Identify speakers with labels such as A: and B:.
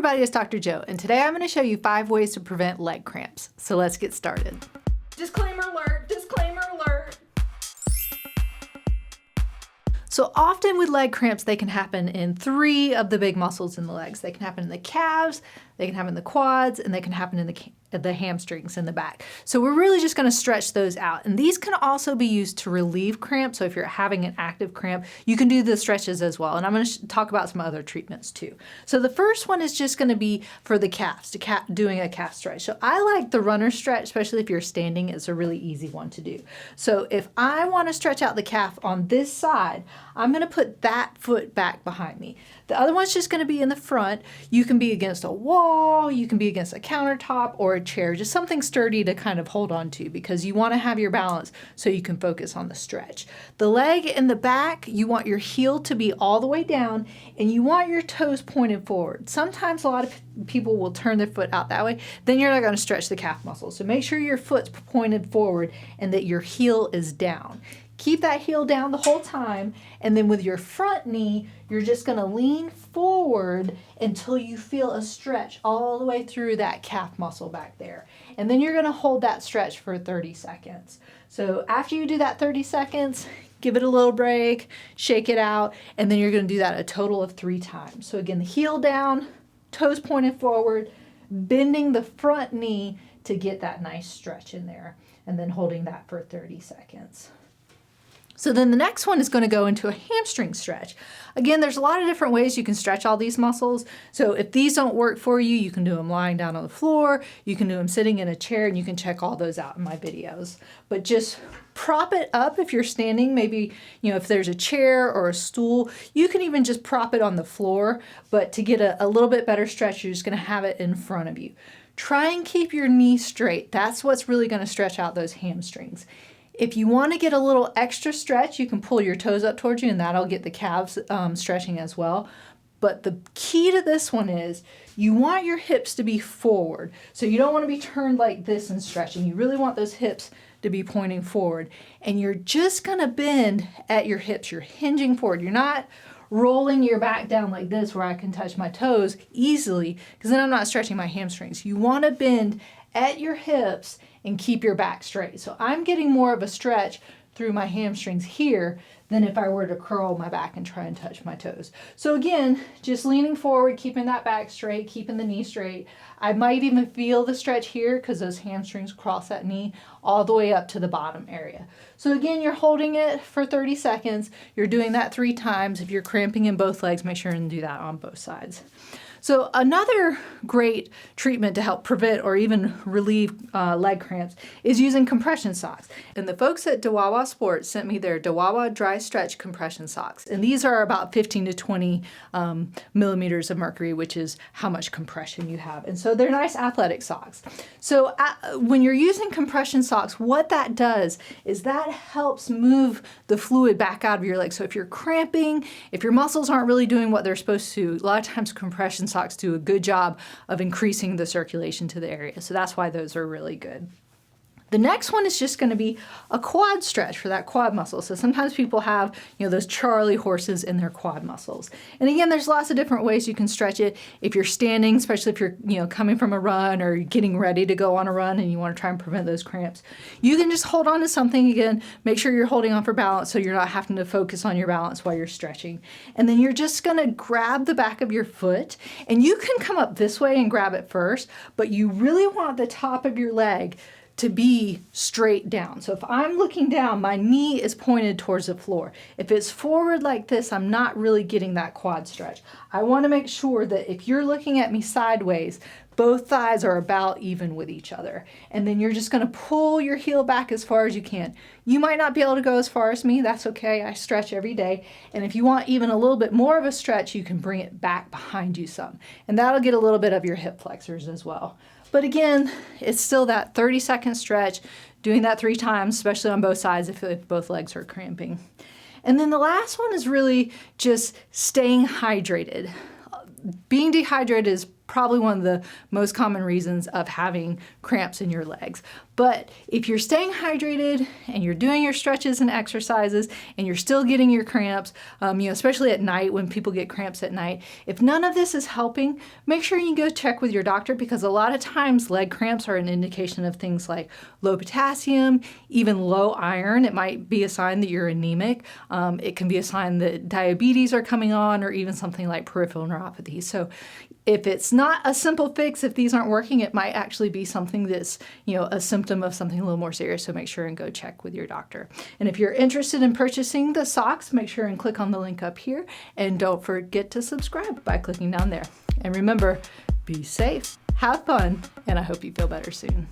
A: everybody, it's Dr. Joe, and today I'm going to show you 5 ways to prevent leg cramps. So let's get started.
B: Disclaimer alert, disclaimer alert.
A: So often with leg cramps, they can happen in 3 of the big muscles in the legs. They can happen in the calves, they can happen in the quads, and they can happen in the hamstrings in the back. So we're really just going to stretch those out. And these can also be used to relieve cramp. So if you're having an active cramp, you can do the stretches as well. And I'm going to talk about some other treatments too. So the first one is just going to be for the calves, doing a calf stretch. So I like the runner stretch, especially if you're standing. It's a really easy one to do. So if I want to stretch out the calf on this side, I'm going to put that foot back behind me. The other one's just going to be in the front. You can be against a wall, you can be against a countertop or a chair, just something sturdy to kind of hold on to because you want to have your balance so you can focus on the stretch. The leg in the back, you want your heel to be all the way down and you want your toes pointed forward. Sometimes a lot of people will turn their foot out that way. Then you're not going to stretch the calf muscle. So make sure your foot's pointed forward and that your heel is down. Keep that heel down the whole time, and then with your front knee, you're just going to lean forward until you feel a stretch all the way through that calf muscle back there. And then you're going to hold that stretch for 30 seconds. So after you do that 30 seconds, give it a little break, shake it out, and then you're going to do that a total of 3 times. So again, the heel down, toes pointed forward, bending the front knee to get that nice stretch in there, and then holding that for 30 seconds. So then the next one is going to go into a hamstring stretch. Again, there's a lot of different ways you can stretch all these muscles. So if these don't work for you, you can do them lying down on the floor, you can do them sitting in a chair, and you can check all those out in my videos. But just prop it up if you're standing, maybe, if there's a chair or a stool, you can even just prop it on the floor. But to get a little bit better stretch, you're just going to have it in front of you. Try and keep your knee straight. That's what's really going to stretch out those hamstrings. If you want to get a little extra stretch, you can pull your toes up towards you and that'll get the calves stretching as well. But the key to this one is you want your hips to be forward. So you don't want to be turned like this and stretching. You really want those hips to be pointing forward. And you're just going to bend at your hips. You're hinging forward. You're not rolling your back down like this where I can touch my toes easily because then I'm not stretching my hamstrings. You want to bend at your hips and keep your back straight. So I'm getting more of a stretch through my hamstrings here than if I were to curl my back and try and touch my toes. So again, just leaning forward, keeping that back straight, keeping the knee straight. I might even feel the stretch here because those hamstrings cross that knee all the way up to the bottom area. So again, you're holding it for 30 seconds. You're doing that 3 times. If you're cramping in both legs, make sure and do that on both sides. So another great treatment to help prevent or even relieve leg cramps is using compression socks. And the folks at Dawawa Sports sent me their Dawawa Dry Stretch compression socks. And these are about 15 to 20 millimeters of mercury, which is how much compression you have. And so they're nice athletic socks. So when you're using compression socks, what that does is that helps move the fluid back out of your leg. So if you're cramping, if your muscles aren't really doing what they're supposed to, a lot of times compression socks do a good job of increasing the circulation to the area. So that's why those are really good. The next one is just going to be a quad stretch for that quad muscle. So sometimes people have, those Charlie horses in their quad muscles. And again, there's lots of different ways you can stretch it. If you're standing, especially if you're, coming from a run or getting ready to go on a run and you want to try and prevent those cramps, you can just hold on to something again. Make sure you're holding on for balance so you're not having to focus on your balance while you're stretching. And then you're just going to grab the back of your foot, and you can come up this way and grab it first, but you really want the top of your leg to be straight down. So if I'm looking down, my knee is pointed towards the floor. If it's forward like this, I'm not really getting that quad stretch. I want to make sure that if you're looking at me sideways, both thighs are about even with each other. And then you're just going to pull your heel back as far as you can. You might not be able to go as far as me. That's okay. I stretch every day. And if you want even a little bit more of a stretch, you can bring it back behind you some. And that'll get a little bit of your hip flexors as well. But again, it's still that 30-second stretch, doing that 3 times, especially on both sides if both legs are cramping. And then the last one is really just staying hydrated. Being dehydrated is probably one of the most common reasons of having cramps in your legs. But if you're staying hydrated and you're doing your stretches and exercises and you're still getting your cramps, especially at night when people get cramps at night, if none of this is helping, make sure you go check with your doctor, because a lot of times leg cramps are an indication of things like low potassium, even low iron. It might be a sign that you're anemic. It can be a sign that diabetes are coming on, or even something like peripheral neuropathy. So if it's not a simple fix, if these aren't working, it might actually be something that's, a symptom of something a little more serious. So make sure and go check with your doctor. And if you're interested in purchasing the socks, make sure and click on the link up here. And don't forget to subscribe by clicking down there. And remember, be safe, have fun, and I hope you feel better soon.